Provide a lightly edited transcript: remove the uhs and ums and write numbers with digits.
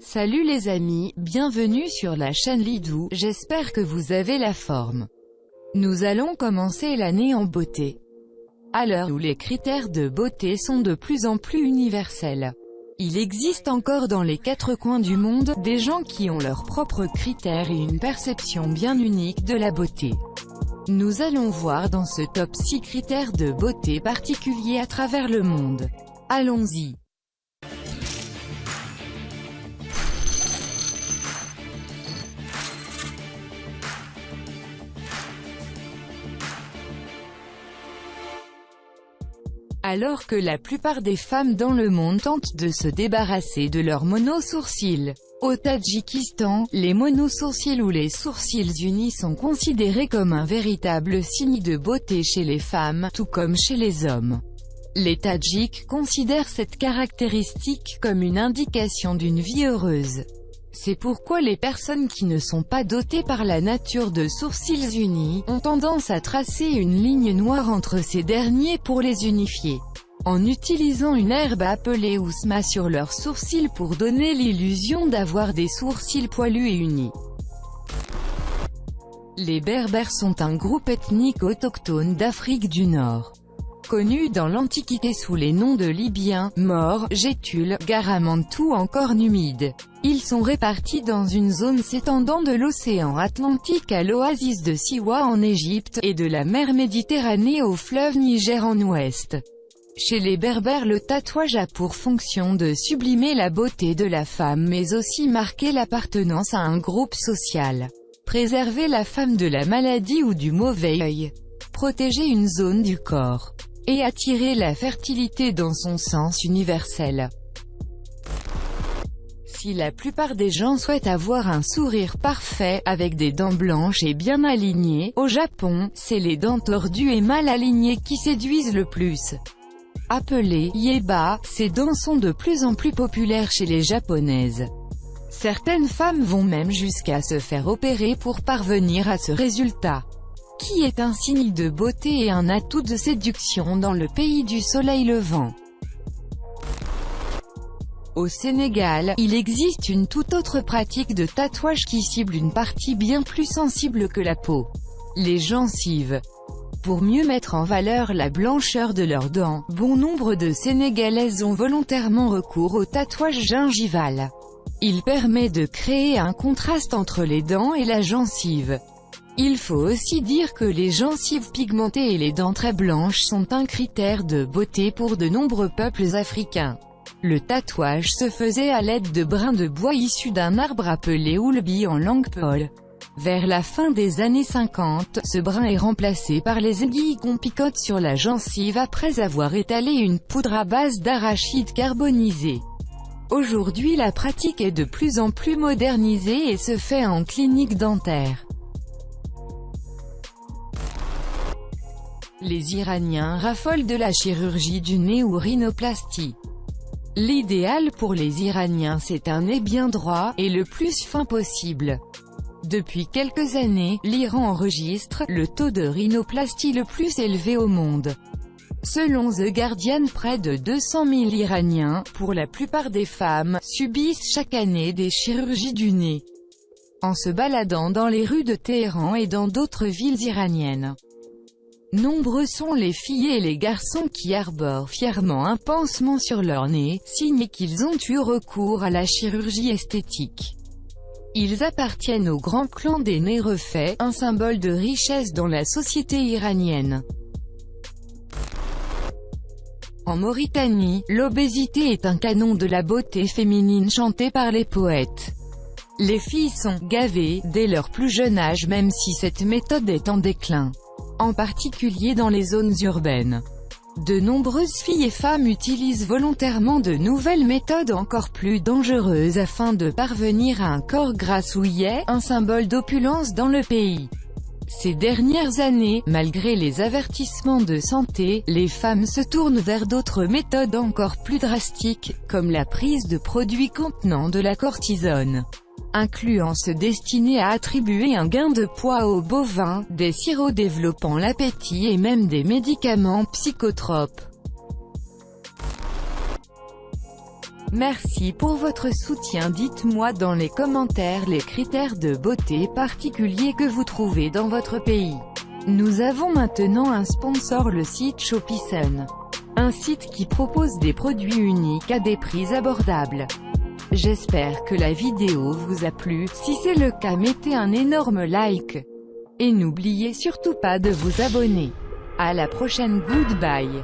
Salut les amis, bienvenue sur la chaîne Lidou, j'espère que vous avez la forme. Nous allons commencer l'année en beauté. À l'heure où les critères de beauté sont de plus en plus universels, il existe encore dans les quatre coins du monde, des gens qui ont leurs propres critères et une perception bien unique de la beauté. Nous allons voir dans ce top 6 critères de beauté particuliers à travers le monde. Allons-y. Alors que la plupart des femmes dans le monde tentent de se débarrasser de leurs monosourcils, au Tadjikistan, les monosourcils ou les sourcils unis sont considérés comme un véritable signe de beauté chez les femmes, tout comme chez les hommes. Les Tadjiks considèrent cette caractéristique comme une indication d'une vie heureuse. C'est pourquoi les personnes qui ne sont pas dotées par la nature de sourcils unis, ont tendance à tracer une ligne noire entre ces derniers pour les unifier, en utilisant une herbe appelée ousma sur leurs sourcils pour donner l'illusion d'avoir des sourcils poilus et unis. Les Berbères sont un groupe ethnique autochtone d'Afrique du Nord, connu dans l'Antiquité sous les noms de Libyens, Maures, Gétules, Garamantou ou encore Numides. Ils sont répartis dans une zone s'étendant de l'océan Atlantique à l'oasis de Siwa en Égypte, et de la mer Méditerranée au fleuve Niger en ouest. Chez les Berbères, le tatouage a pour fonction de sublimer la beauté de la femme mais aussi marquer l'appartenance à un groupe social, préserver la femme de la maladie ou du mauvais œil, protéger une zone du corps, et attirer la fertilité dans son sens universel. Si la plupart des gens souhaitent avoir un sourire parfait, avec des dents blanches et bien alignées, au Japon, c'est les dents tordues et mal alignées qui séduisent le plus. Appelées yeba, ces dents sont de plus en plus populaires chez les japonaises. Certaines femmes vont même jusqu'à se faire opérer pour parvenir à ce résultat, qui est un signe de beauté et un atout de séduction dans le pays du soleil levant. Au Sénégal, il existe une toute autre pratique de tatouage qui cible une partie bien plus sensible que la peau, les gencives. Pour mieux mettre en valeur la blancheur de leurs dents, bon nombre de Sénégalaises ont volontairement recours au tatouage gingival. Il permet de créer un contraste entre les dents et la gencive. Il faut aussi dire que les gencives pigmentées et les dents très blanches sont un critère de beauté pour de nombreux peuples africains. Le tatouage se faisait à l'aide de brins de bois issus d'un arbre appelé oulbi en langue peul. Vers la fin des années 50, ce brin est remplacé par les aiguilles qu'on picote sur la gencive après avoir étalé une poudre à base d'arachide carbonisé. Aujourd'hui, la pratique est de plus en plus modernisée et se fait en clinique dentaire. Les Iraniens raffolent de la chirurgie du nez ou rhinoplastie. L'idéal pour les Iraniens, c'est un nez bien droit, et le plus fin possible. Depuis quelques années, l'Iran enregistre le taux de rhinoplastie le plus élevé au monde. Selon The Guardian, près de 200 000 Iraniens, pour la plupart des femmes, subissent chaque année des chirurgies du nez, en se baladant dans les rues de Téhéran et dans d'autres villes iraniennes. Nombreux sont les filles et les garçons qui arborent fièrement un pansement sur leur nez, signe qu'ils ont eu recours à la chirurgie esthétique. Ils appartiennent au grand clan des nez refaits, un symbole de richesse dans la société iranienne. En Mauritanie, l'obésité est un canon de la beauté féminine chanté par les poètes. Les filles sont « gavées » dès leur plus jeune âge même si cette méthode est en déclin, en particulier dans les zones urbaines. De nombreuses filles et femmes utilisent volontairement de nouvelles méthodes encore plus dangereuses afin de parvenir à un corps grassouillet, un symbole d'opulence dans le pays. Ces dernières années, malgré les avertissements de santé, les femmes se tournent vers d'autres méthodes encore plus drastiques, comme la prise de produits contenant de la cortisone, incluant ceux destinés à attribuer un gain de poids aux bovins, des sirops développant l'appétit et même des médicaments psychotropes. Merci pour votre soutien. Dites-moi dans les commentaires les critères de beauté particuliers que vous trouvez dans votre pays. Nous avons maintenant un sponsor, le site Shopify. Un site qui propose des produits uniques à des prix abordables. J'espère que la vidéo vous a plu. Si c'est le cas, mettez un énorme like. Et n'oubliez surtout pas de vous abonner. À la prochaine, goodbye.